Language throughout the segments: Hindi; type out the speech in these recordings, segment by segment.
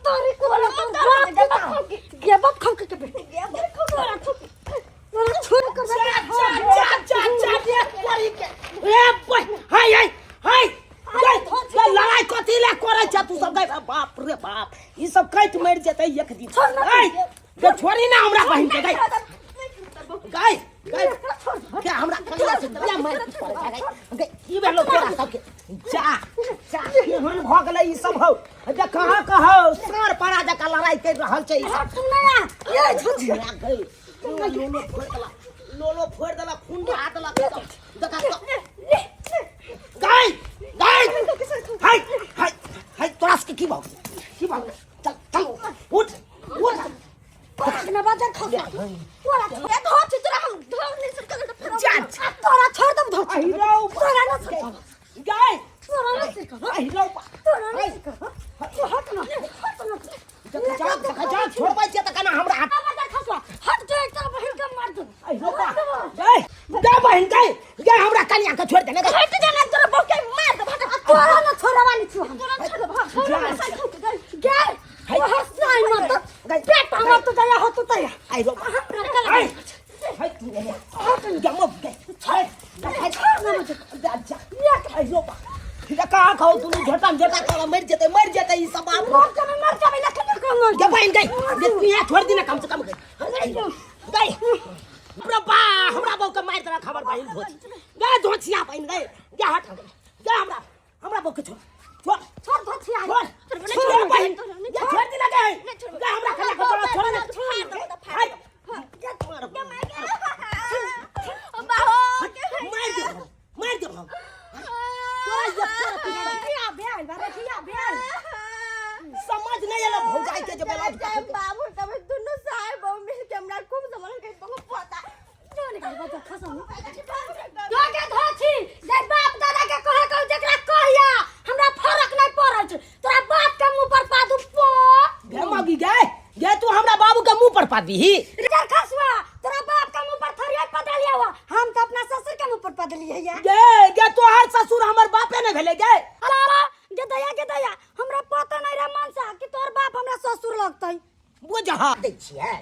तारी को वाला तो ये बाप खाओ के बेटे ये बाप खाओ वाला तो छोड़ कर जा करी के ए बोय हाय हाय हाय लड़ाई कथी ले करे छ तू सब बाप रे बाप ई सब कट मर जतै एक दिन ए छोड़ी ना हमरा बहन के गाय क्या हमरा कल्ला से क्या मार गई ई बेलो तोरा सब के जा जा हम भ गेलै ई सब हो जे कहां कहो सार पारा जका लड़ाई कर रहल छै ई सब सुन ना ये झुझिया गई लोलो फोड़ देला खून बहा देला देखा गाय गाय हाय हाय हाय तोरा से की भाग चल चल उठ उठ ना बाजा खा वाला ये तो चित्रा हम धर नहीं सकते जा तोरा छोड़ दम धर आइरो तोरा ना से गाय तोरा ना से आइरो तोरा ना से तू हट ना जा छोड़ पाई छ त कना हमरा हट हट जो एक तरफ हिल के मार दो आइरो गाय जा बहन गाय गाय हमरा कन्या के छोड़ दे ना हट जाना तोरा बके मार दे तोरा ना छोड़ा वाली छु हम तोरा छोड़ गे वो हंसाई मत पेट हमर तो दया हो तो दया आइरो हाय हाय तू ने हट जम गए हाय जा जा आइरो ठीक का खाओ तू झटा झटा कर मर जते ई सब आप मर जावे लखन कर जा बहन गई ये छोड़ दी ना कम से कम गई गई हमरा बहू के मार देना खबर बहन भोज गए धोछिया बहन गए जा हट जा हमरा बहू के छोड़ धोछिया छोड़ बहन जा छोड़ दी ना गए जा हमरा खला को छोड़ ना हाय जा तुम्हारा मार दे समझ नहीं आला भौजाई के जब इलाज बाबू तब दोनों साहब बहु मिल के हमरा खूब संभाल के बहुत पता जो निकल बच्चा खसम जो के धोछी जे बाप दादा के कहे कहू जकरा कहिया हमरा फरक नहीं पड़ै छै तोरा बाप के मुंह पर पादू पो भेमागी गए ये तू हमरा बाबू के मुंह पर पादी इधर खसवा तोरा बाप के मुंह पर थरिया पदलिया हुआ हम तो अपना ससुर के मुंह पर पदलिए या गे तोहार ससुर हमर बापे ने भेले गे के दया हमरा पता नहीं रे मनसा कि तोर बाप हमरा ससुर लगतै बुझा दै छियै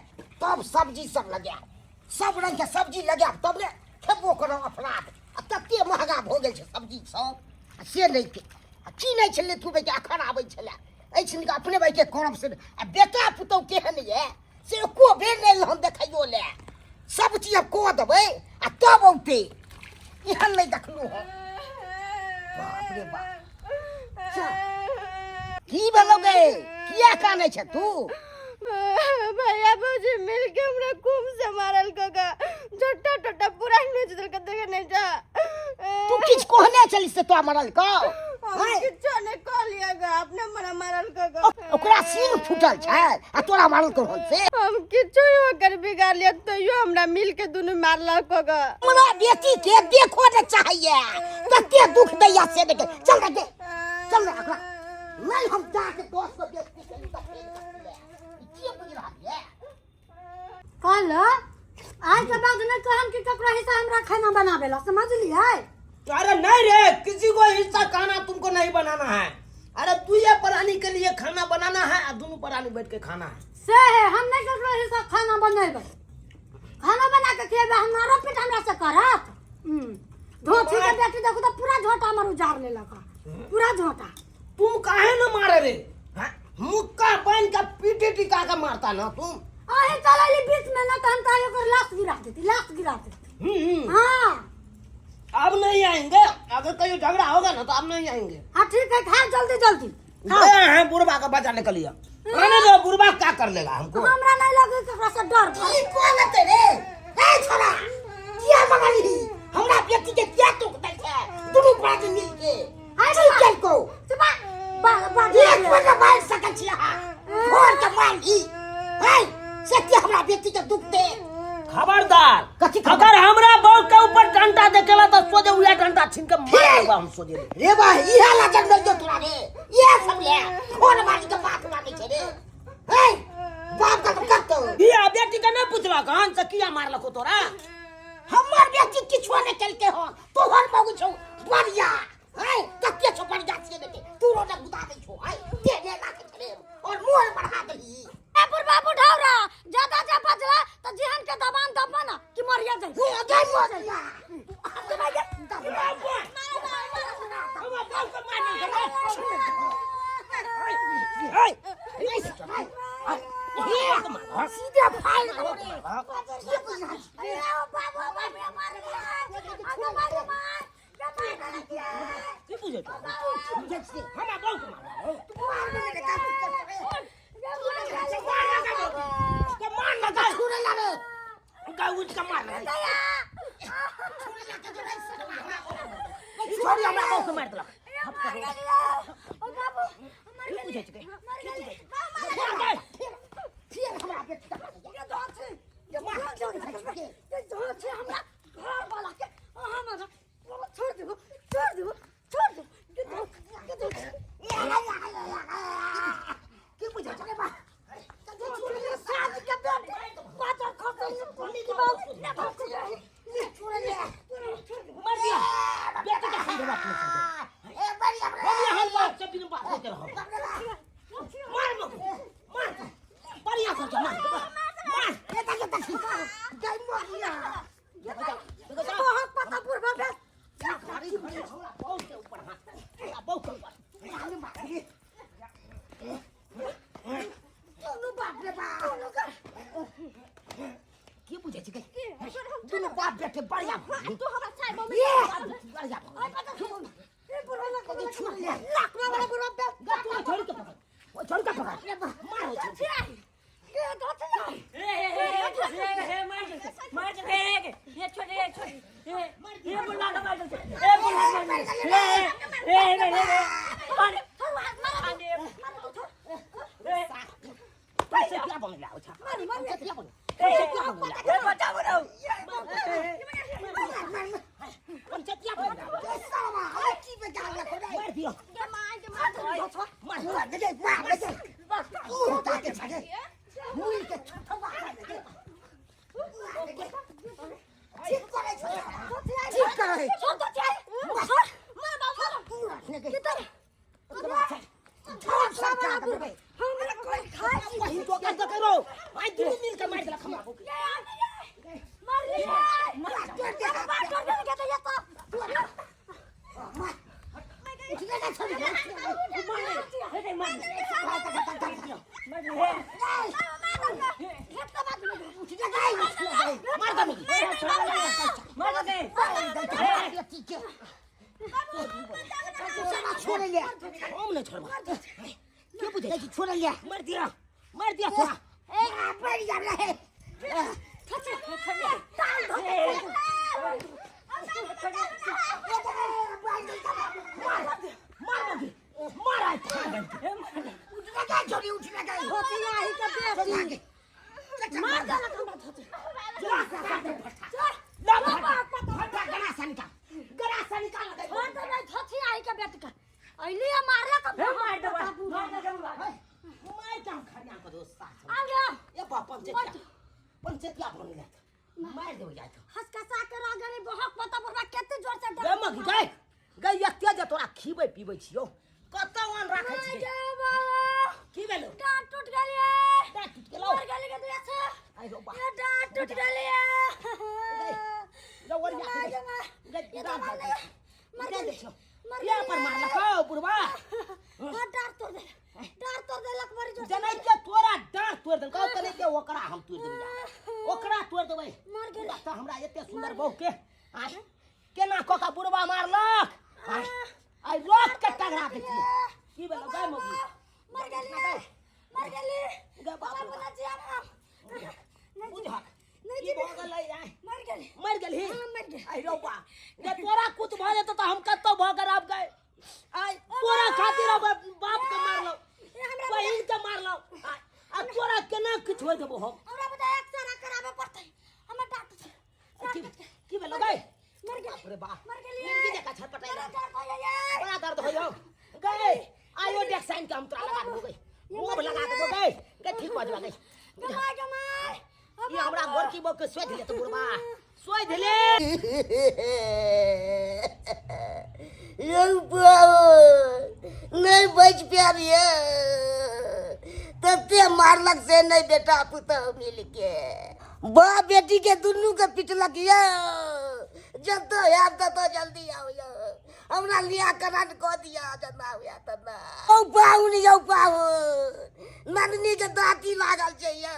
तब सब्जी सब लगे सब रंग के सब्जी लगे तब ने खेबो करो अपराध तते महंगा भ गेल छै सब्जी सब से नहीं के की नहीं छले तू बे अखन आबै छले ऐछन के अपने भाई के करब से बेटा पुतौ केहन ये से को बेर नहीं हम देखैयो ले सब चीज को देबै आ तब औते एहन नहीं देखलू हो बाप रे बाप की बोलोगे किया काने छ तू भैया बुझी मिल के हमरा खूब से मारल कका छोटा छोटा पूरा नोच दल के देखे नहीं जा तू किछ कहने चली से तो मारल को किछ ने कह लिया गा अपने मरा मारल कका ओकरा सीन फुटल छै आ तोरा मारल को से हम किछ ओकर बिगाड़ लिया तो यो हमरा मिल के दुनु मारल कका हमरा बेटी के देखो ने चाहिए कते दुख दैया से देखे चल रे चल रे अकरा नहीं हम जाके दोस्त को बेटी के लिए की बुझ रहा है कल आज के बाद न कहम कि ककरा हिस्सा हमरा खाना बनावेला समझ लियै अरे नहीं रे किसी को हिस्सा खाना तुमको नहीं बनाना है अरे तू ये प्राणी के लिए खाना बनाना है और दोनों प्राणी बैठ के खाना है से है हम नहीं ककरा हिस्सा खाना बनेबै खाना बना के खिएबै हमारा पेट हमरा से करत धोती के बेटी देखो तो पूरा झोटा हमर उजाड़ लेलक पूरा झोटा तुम काहे न मारे रे मुक्का बन का पीटी टिका का मारता ना तुम आए चलली बीच में ना तो हम तायो कर लाश गिरा देती हां अब नहीं आएंगे अगर कहीं झगड़ा होगा ना तो अब नहीं आएंगे हां ठीक है खा जल्दी गए हैं बुढ़बा का बचा निकल लिया आने दो बुढ़बा क्या कर लेगा हमको हमरा नहीं लगे ककरा से डर ई कौन है रे ए छोरा किया मगली हमरा बेटी के क्या टूक दे छै दोनों पार्टी मिल के चल को सुबह बा एक बड़ा मार सकत छी फोड़ के मार ही है से कि हमरा बेटी के दुख दे खबरदार अगर हमरा बहू के ऊपर डंडा देखेला तो सोजे उया डंडा छीन के मारबा हम सोजे रे भाई इहा लगन नहीं जो तोरा रे ये सब ले फोन बाजी के बात माने छे रे हे बाप का तो कतो बिया बेटी के नहीं पूछला कहां से किया मारलको तोरा हमर बेटी किछो नहीं केलके हो तोहर मगु छौ बढ़िया है कत्ते छौ बढ़िया से देखे तू रोड गुदा दे छौ है दे लाके चले और मुंह सीधे फाइल करो रे की पूछे हम गांव के मार लगा छुरे लावे गांव का मार लगा छोड़ी हमरा गांव के मार दला ओ बाबू की पूछे के फिर हमरा के ये दोछे ये मार ये दोछे हमरा घर वाला के हमरा छोड़ दो की पूछे के बा शादी के बेट बाजार खर्च कोनी की बात ना बात छोड़ ले मर गया बेटे का हम बात ए बढ़िया हम यहाँ बात सब दिन बात करते रहो मार बढ़िया कर मार ये तक गई मर गया बहुत पता पूर्वा बे खड़ी छोड़ा बहुत के ऊपर हाथ बहुत के ऊपर हमने मार दिए दोनों बाप रे बाप की पूछे छी दोनों बाप बेटे बढ़िया तू हमरा चाय मम्मी बढ़िया ए बुरा लग के छोड़ ले लाकड़ा वाला बुरा बे तू छोड़ के पकड़ वो छोड़ के पकड़ मारो ये दोस्त मार दे ये छोड़ ये बुला का मार दे ए बुला पैसे क्या बोल रहा है मार क्या बोल बचा बोलो पंचे क्या बोल रहा है साला हाय की पे जा रहा है मार दियो मार दे बस उठा के छाड़े मुई के छवा ठीक करे छोड़ दो चाय मार बाबू किधर छोड़ सब का दे हमरा कोई खाए छी तो क्या करो आई दिन मिल के मार दला खमा मार ले मार कर दे के तो ये तो उठने का छोड़ छोड़ लिया मार दिया थोड़ा बढ़िया रहे तोरा खीबे पीबे छियो कत वन राखे छी की भेलो डांट टूट गेलिए डांट टूट गेलो मर गेली के दुया छ आई रो बा ये डांट टूट गेलिए लो वर या ये डांट मर दे गेली छो या पर मार लखो बुढ़वा डांट तोड़ दे लक मरी जो जनै के तोरा डांट तोड़ दे कहत नहीं के ओकरा हम तोड़ देबै ओकरा तोड़ देबै मर गेली त हमरा एते सुंदर बहू के केना कोका बुढ़वा मारलक आई रोक के टगरा दे की भेलो गाय मोगी मर गेली गे बाबा पता जी हम बुझा नहीं की भगल आई मर गेली मर गेली मर गेली आई रोबा गे तोरा कुछ भ जेत त हम कत्तो भगर आब गए आई तोरा खातिर बाप के मारलो बहिन के मारलो आ तोरा केना किछ होय देबो हम हमरा बता एक्सरे कराबे पड़तै हम डांट की भेलो गाय मर गेली अरे बा मर गेली की देखा छटपटाई यार बड़ा दर्द होयो गए आयो देख साइन के हम तोरा लगा देबो गए मुंह लगा देबो गए के ठीक हो जाबे जमाई ये हमरा गोरकी बो के सोइ दिले त बुढ़बा सोइ दिले ये नहीं बच प्यारिए तते मारलक से नहीं बेटा पुतह मिल के बाप बेटी के दुनू के पिटलक ये जब तो याद तो जल्दी आओ ये हमरा लिया करन को दिया जना हुआ तना ओ पाऊ नहीं ओ पाऊ नंदनी के दाती लागल छै यौ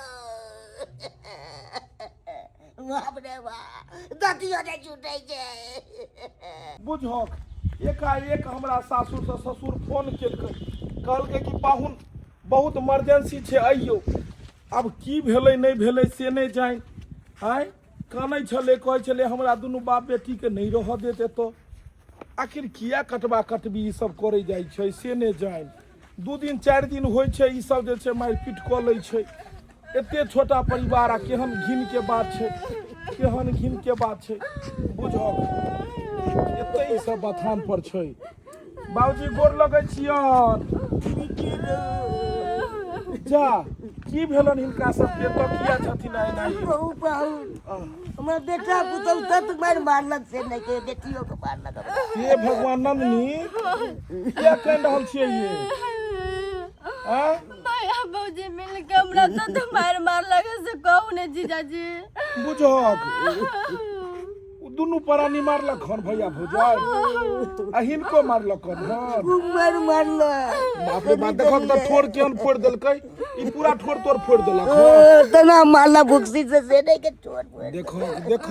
बाप रे बाप दातियो नहि छूटै छै बुझक एकाएक हमरा सासुर से ससुर फोन केलकै कहलकै कि पाहुन बहुत इमरजेंसी छै अइयो अब की भेलै नहीं भेलै से नहीं जान आय कानै छलै कहै छलै हमरा दुनू बाप बेटी के नहीं रह देत एतऽ आखिर किया कटबा कटबी ई सब करे जाइ छै से नहीं जान 2 दिन 4 दिन होइ छै ई सब जे छै मारपीट कऽ लै छै एते छोटा परिवार आ केहन घिन के बात छै केहन घिन के बात छै बुझक एते ई सब बथान पर छै बाबूजी गोर लगै छियन जा की भेलन हिनका सबके तो किया छथिन आइ नहीं बहु बहु हमर बेटा पुतौ तत मार मारलक से नहीं के बेटियों के मारलक हे भगवान नंदनी क्या कह रहल छियै ये भैया भौजी मिल के हमरा तो मार लगे से कहू ने जीजाजी बुझक दुनू प्राणी मारलक हन भैया भौजाई आ हिनको मारलक हन मारलक बाप रे बाप देखक त ठोर केहन फोड़ देलकै ई पूरा ठोर तोड़ फोड़ देलक हन तना मारला भुक्सी से नहीं के छोड़ देखक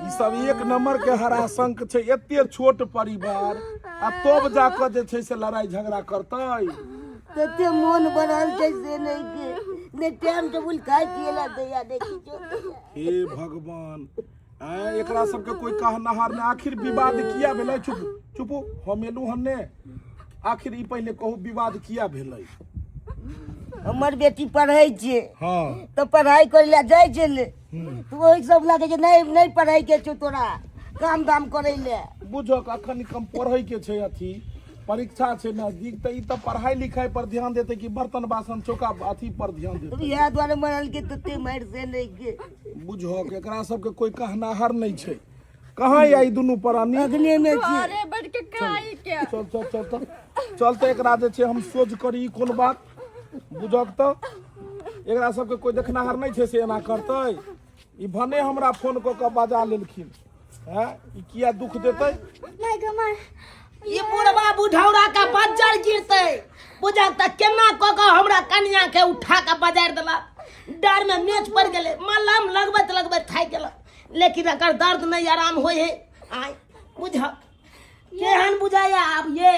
ई सब एक नंबर के हराशंक छै एते छोट परिवार आ तब जाके जे छै से लड़ाई झगड़ा करतै तते मन बनल छै से नहीं के ने टाइम टेबल खाए पिएला दैया देखी जो हे भगवान एकरा सबके कोई कहनहार ने आखिर विवाद किया भेलै चुपू हम एलू हन्ने आखिर ई पहले कहू विवाद किया भेलै हमर बेटी पढ़ै छै हाँ तो पढ़ाई करे ला जाय छले तो ओहि सब लागे जे नहीं पढ़ाई के छौ तोरा काम दाम करे ले बुझक अखन कम पढ़ै के छै अथी परीक्षा छै नजदीक त ई त पढ़ाई लिखाई पर ध्यान देते कि बर्तन बासन चौका अथी पर ध्यान देते इएह द्वारे मरल के तते मार से नहीं के बुझक एकरा सबके कोई कहनाहर नहीं छै कहाँ आई दुनू प्राणी अगले में छी अरे बढ़ के खाई के चल त एकरा जे छै हम सोच करी कोन बात बुझक त एकरा सबके कोई देखनाहर नहीं छै से एना करतै ई भने हमरा फोन क के बजा लेलखिन हैं ई किया दुख देतै नहीं गमाय ये बुढ़वा बुढ़ौरा का बज्जर गिरते बुझक त केना क के हमरा कन्या के उठा के बजार देला डर में मेच पड़ गेले मलम लगबैत थाक गेल लेकिन एकर दर्द नहीं आराम होय है आय बुझक केहन बुझाया अब ये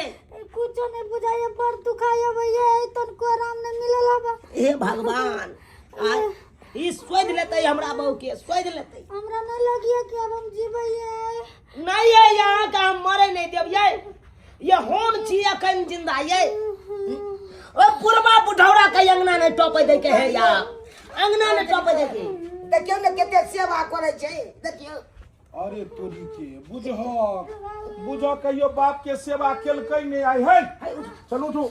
कुछ नहीं बुझाया पर दुखाया भैया तनको आराम नहीं मिलल बा हे भगवान आय ई सोच लेते हमरा बहू के सोच लेते हमरा नहीं लगिया कि अब हम जीबे नहीं है यहाँ का हम मरे नहीं देव ये होम छी अखन जिंदा ये ओ पुरबा बुढ़ौरा के अंगना ने टोपे दे के है या अंगना ने टोपे दे के देखियो ने केते सेवा करे छै देखियो अरे तोरी के बुझक कहियो बाप के सेवा केलकै नहीं आई है चल उठू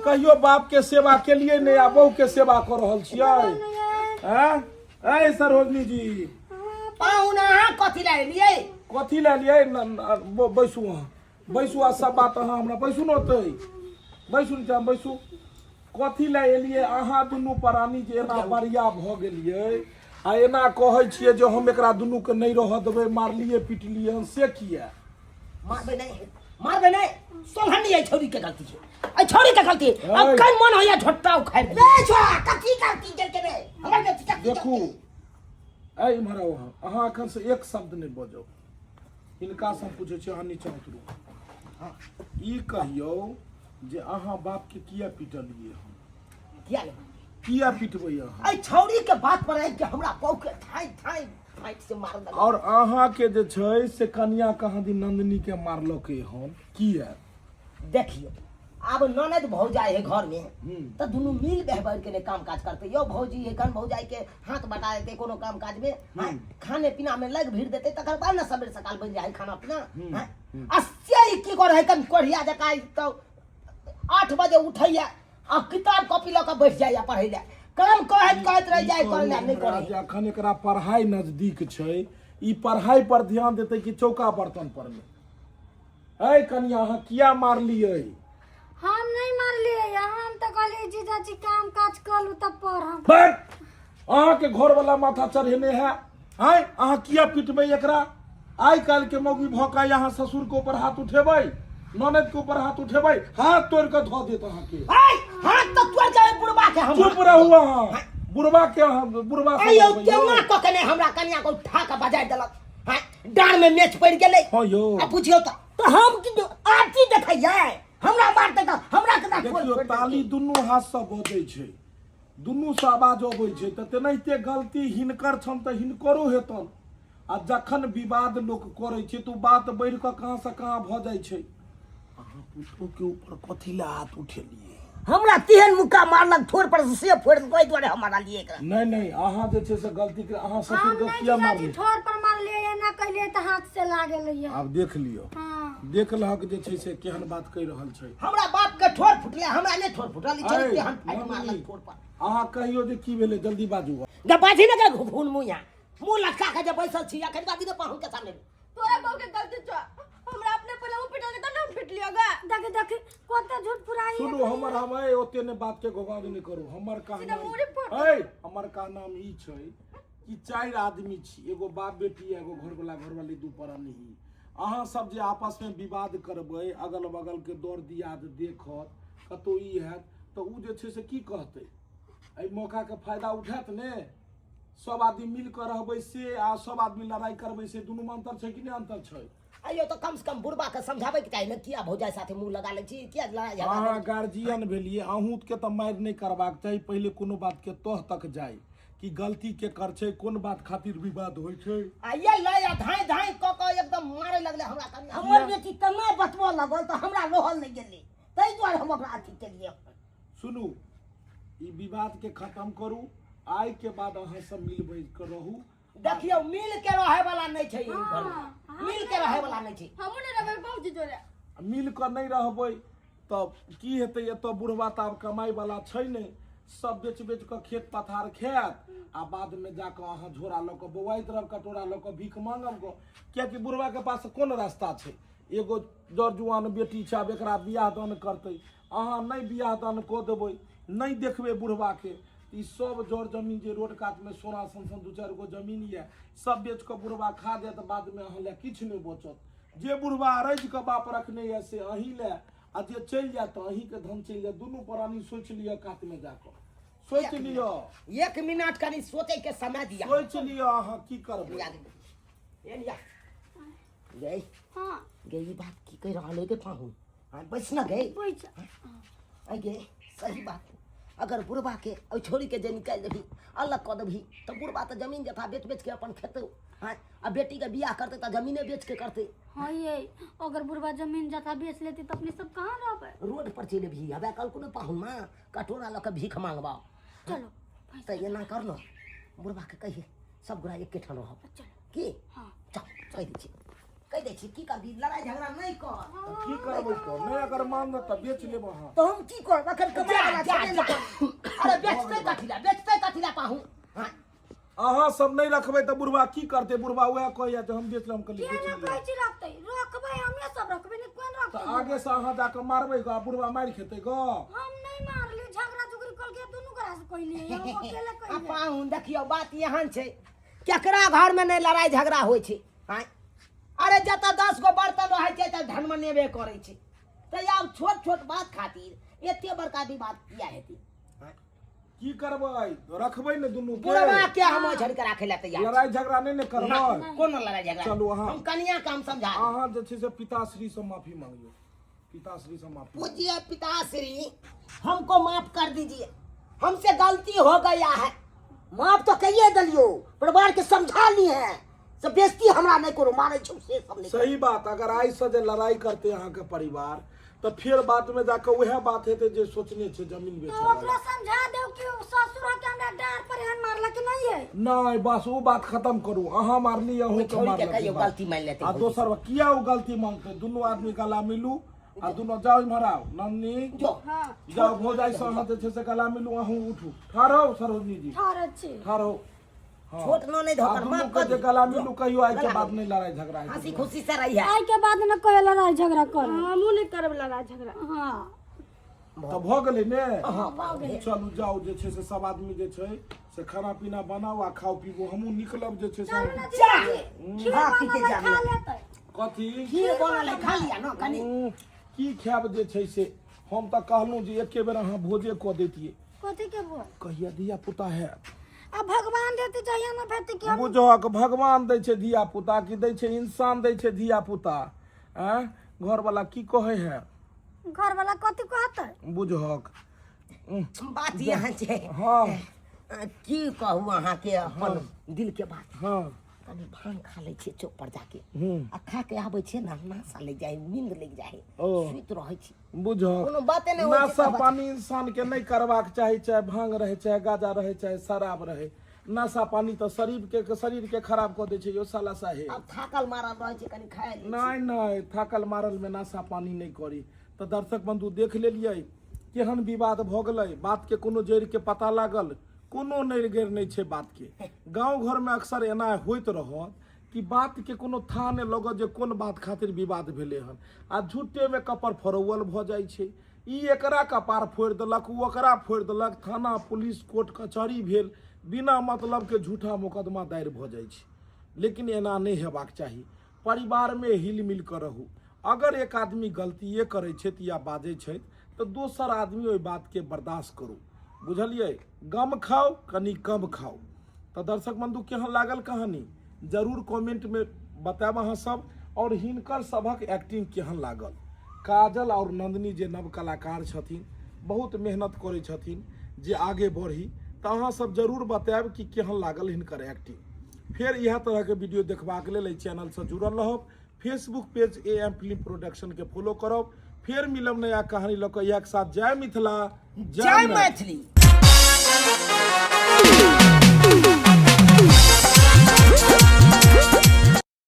कहियो बाप के सेवा केलिए नहीं आ बहू के सेवा कर रहल छियै हैं ए सरोजनी जी पाहुना कथि ला लिए कथी ला लिए बैसू आ सब बात अहाँ हमरा बैसू न ओतै बैसू न बैसू कथी ला एलिए अहाँ दुनू प्राणी जे एना बरिया भ गेलिए आ एना कहै छियै जे हम एकरा दुनू के नहीं रह देबै मारलिए पिटलिए हन से किया मारबे नहीं सोलहनी है छोरी के गलती है आई छोरी के गलती अब कई मन होया झोट्टा उखाड़ दे छोड़ा कथी करती के रे हमरा के देखू ऐ इमहर अहाँ अखन से एक शब्द नहीं बजो इनका से हम पूछे छी अहाँ नीचा उतरू हाँ ई कहियो जे अहाँ बाप के किया पिटलिए हम किया पिटबै अहाँ आई छोरी के बात पर आई के हमरा पौ के ठाई से मार दे और अहाँ के जे छै से कन्या कहाँ दिन नंदनी के मारलकै हन किया देखियो अब ननद भौजाई है घर में तो दोनों मिल बहबर के काम काज करते यो भौजी है कन भौजाई के हाथ बटा देते कोनो काम काज में खाने पीना में लग भीड़ देते तकर बाद ना सबेर सकाल बन जाए खाना पीना अस्सी की कर है कन कोढ़िया जका तो 8 बजे उठैया आ किताब कॉपी ल के बैठ जाइया पढ़ै ले काम कहत रह जाए कर ले नहीं करे अखन एकरा पढ़ाई नजदीक छै ई पढ़ाई पर ध्यान देते कि चौका बर्तन पर में ऐ कन्या अहाँ किया मारलिए हम नहीं मारलिए हम तो कहलिए जीजाजी काम काज करू तब पढ़म बट अहाँ के घर वाला माथा चढ़ेने है आय अहाँ किया पिटबै एकरा आइ काल के मौगी भौका यहाँ ससुर के ऊपर हाथ उठेबै ननद के ऊपर हाथ उठेबै हाथ तोड़ के धो देत अहाँ के हाथ तो तोड़ जाए बुढ़वा हम चुप रहू अहाँ बुढ़वा के बुढ़वा आयो केना कखने हमरा कन्या को उठा के बजा देलक हां डार में मैच पड़ गेलै हां यो आ बुझियो तो हम की आरती देखैयै हमरा मारते त हमरा केना देखियो ताली दुनू हाथ से बजै छै दुनू से आवाज अबै छै त तेनाहिते गलती हिनकर छन त हिनकरो हेतन आ जखन विवाद लोक करै छै तो बात बढ़ के कहां से कहां भ जाइ छै अहाँ पुतहु के ऊपर कथि ला हाथ उठेलिए हमरा तेहन मुक्का मारलक ठोर पर से फोड़ कोई द्वारे हमरा लिए एकरा नहीं अहाँ जे छै से गलती के अहाँ ससुर हम के नहीं किया जीजाजी मारलिए ठोर पर मार लिए या ना कहलिए त हाथ से लागे लइया आब देख लियो हां देख लहक जे छै से केहन बात कहि रहल छै हमरा बाप के ठोर फुटले हमरा ने ठोर फुटल ई चलते हम फाइट मम्मी, मारलक ठोर पर अहाँ कहियो जे की भेलै जल्दी बाजू ग बाजी न के घुन मुया मुंह लटका के जे बैसल छी अखन बादी ने पाहुन के सामने तोरा बहू के गलती छ हमरा अपने पहले वो पिटल के त हम पिट लियो गा देख कोता झूठ फुराई सुनो हमर हम ओते ने बात के गोगाद नहीं करू हमर का सीधा मुड़ी पर। हमर का नाम ई छै कि 4 आदमी छी एगो बाप बेटी एगो घर वाली दू परानी अहाँ सब जे आपस में विवाद करबै अगल बगल के दौर दियाद देखत कतो ई हैत तो उ जे छै से की कहतै एहि मौका के फायदा उठात ने सब आदमी मिल कर रहबै से आ सब आदमी लड़ाई करबै से दुनू में अंतर छै कि नहीं अंतर छै आइयो तो कम से कम बुढ़बा के समझावे के चाहिए न किया भौजाई साथे मुंह लगा ले छी किया लड़ाई झगड़ा अहाँ गार्जियन भेलिए अहूँ के तो मारि नहीं करबाक चाही पहले कोनो बात के तह तक जाए कि गलती के कर छै कोन बात खातिर विवाद होय छै आइए लया धाई धाई क एकदम मारे लगले हमरा कनी हमर बेटी तना बतबो लगल तो हमरा रोहल नहीं गेली तै द्वारे हम ओकरा अथी केलिए सुनू ई विवाद के खत्म करू आइ के बाद अहाँ सब मिल बैठ के रहू देखियो मिल के रहे वाला नहीं छै ई घर में मिल के रहे वाला नहीं छै हमू ने रहे बाबूजी तोरे मिल कर नहीं रहबै तब की हेतै एतऽ बुढ़वा त आब कमाई वाला छै नहीं सब बेच के खेत पथार खायत आ बाद में जाके अहाँ झोरा लऽ के बौआइत रहब कटोरा लऽ के भीख मांगब गो कियाकि बुढ़वा के पास कोन रास्ता छै एगो जर जुआन बेटी छै आब एकरा बियाह दान करतै अहाँ नहीं बियाह दान कऽ देबै नहीं देखबै बुढ़वा के ई सब जर जमीन जे रोड कात में सोना सन 2-4 गो जमीन ये सब बेच के बुढ़वा खा जाए तो बाद में अहाँ ले किछ नहीं बचत जे बुढ़वा रज के बाप रखने ये से अहीं ले आ जे चल जाए तो अहीं के धन चल जाए दुनू प्राणी सोच लियो कात में जाकर सोच लियो 1 मिनट कनी सोचे के समय दिया सोच लियो अहाँ की करबै एलिया गई हां गई बात की कह रहल है के पाहु हां बस ना गई पैसा आई गे सही बात अगर बुढ़बा के और छोरी के जे निकाल देबी अलग कर देबी तो बुढ़बा तो जमीन जथा बेच के अपन खेते हाँ अब बेटी के बियाह करते तो जमीने बेच के करते हां ये अगर बुढ़वा जमीन जथा बेच लेती तो अपने सब कहां रहबे रोड पर चले भी हवे कल को पाहुन मां कटोरा लके भीख मांगबा चलो तो ये ना करनो बुढ़बा के कहिए सब गोरा एक ठन रह चलो की हां चल कह दे छी की करबी लड़ाई झगड़ा नहीं कर की करबै तो नहीं अगर मान त बेच लेब अहाँ तो हम की करब अखन कमाई वाला छे अरे बेचते कथिला पाहु हां अहाँ सब नहीं रखबै त बुढ़वा की करते बुढ़वा वह कहैया जे हम बेच लेम कल के ना कहै छी रखतै रखबै हमे सब रखबै ने कोन तो रखतै आगे से अहाँ जाके मारबै ग बुढ़वा मार खेतै ग हम नहीं मारली झगड़ा झुगड़ी कर के दुनू करा से कहली हम अकेले कहली पाहुन देखियो बात यहाँ छै केकरा घर में नहीं लड़ाई झगड़ा होय छै हां अरे जता 10 गो बर्तन रहे छै त धन में नेबे करे छै त आब छोट छोट बात खातिर एते बड़का विवाद किया हेती की करबै रखबै ने दुनू के बुढ़वा के हम झड़ के राखे ला तैयार लड़ाई झगड़ा नहीं ने करबै कोनो लड़ाई झगड़ा चलू अहाँ हम कन्या काम समझा अहाँ जे छै से पिताश्री से माफी मांगियो पिताश्री से माफी पूज्य पिताश्री हमको माफ कर दीजिए हमसे गलती हो गया है माफ तो कहिए दलियो परिवार के समझा ली है सब बेइज्जती हमरा नहीं करो माने छौ से सब नहीं सही बात अगर आई से जे लड़ाई करते यहाँ के परिवार तो फिर बात में जाकर वह बात हेते जे सोचने छे जमीन बेचे तो ओकरा समझा दे कि ससुर के हमरा डार पर हन मारला कि नहीं है नहीं बस वो बात खत्म करू अहाँ मारली अहूँ के छोड़ी के मारली कहियो गलती मान लेते आ दोसर किया वो गलती मांगते दोनों आदमी गला मिलू आ दोनों जाओ इमहराओ नन्नी जो हां जाओ भोजाई से अहाँ जे छै से गला मिलू अहूँ उठू ठारो सरोजनी जी ठार छी ठारो छोट नो नहीं धोकर माफ कर जे गला मिलू कहियो आई के बाद नहीं लड़ाई झगड़ा है हंसी खुशी से रही है आई के बाद न कोई लड़ाई झगड़ा कर हमू नहीं करब लड़ाई झगड़ा हां तो भ गेलै ने हां चलू जाओ जे छै से सब आदमी जे छै से खाना पीना बनाओ आ खाओ पीबो हमहूँ निकलब जे छै से हां की के जाने खा लेतै कथी खीर बनल है खा लिया ना कनी की खायब जे छै से हम तऽ कहलहुँ जे एके बेर अहाँ भोजे कऽ दैतियै कथी के बोल कहिया धिया पुता है अब भगवान देते चाहिए ना भेट के हम बुझक भगवान दै छै धिया पुता कि दै छै इंसान दै छै धिया पुता घर वाला की कहे है घर वाला कथी कहतै बुझक बात यहाँ छै हाँ की कहू अहाँके अपन दिल के बात हाँ कनी भांग खा लै छियै चौक पर जाके हम्म। आ खा के आबै छियै ना नासा लग जाए नींद लग जाए ओ। सुइत रहै छी बुझक कोनो बाते नहीं होइ छै नशा तऽ पानी इंसान के नहीं करबाक चाही चाहे भांग रहे चाहे गाजा रहे चाहे शराब रहे नशा पानी तो शरीर के खराब कऽ दै छै यो साला साहेब अब थाकल मारल रहै छै कनी खाए लै नहीं नहीं थाकल मारल में नशा पानी नहीं करी तो दर्शक बंधु देख लेलिए केहन विवाद भऽ गेलै बात के कोनो जड़ के पता लागल कोनो नहीं गेर नहीं छै बात के गांव घर में अक्सर एना होइत रहत कि बात के कोनो था नहीं लगत जे कोन बात खातिर विवाद भेले हन आ झूठे में कपर फरौवल भऽ जाइ छै ई एकरा कपार फोड़ देलक उ ओकरा फोड़ देलक थाना पुलिस कोर्ट कचहरी भेल बिना मतलब के झूठा मुकदमा दायर भऽ जाइ छै लेकिन एना नहीं हेबाक चाही परिवार में हिल मिल कर रहू अगर एक आदमी गलतिए करै छथि या बाजै छथि तो दोसर आदमी ओहि बात के बर्दाश्त करू बुझलिए गम खाओ कनी कम खाओ तो दर्शक बंधु केहन लागल कहानी जरूर कमेंट में बताएब अहाँ सब और हिनकर सबक एक्टिंग केहन लागल काजल और नंदनी जे नव कलाकार छथिन बहुत मेहनत करै छथिन जे आगे बढ़ी तो अहाँ सब जरूर बताएब कि केहन लागल हिनकर एक्टिंग फिर यह तरह के वीडियो देखबाक लेल चैनल से जुड़ल रहब Facebook page AM film production के फॉलो करब फिर मिलब नया कहानी लऽ कऽ एक साथ जय मिथिला जय मैथिली।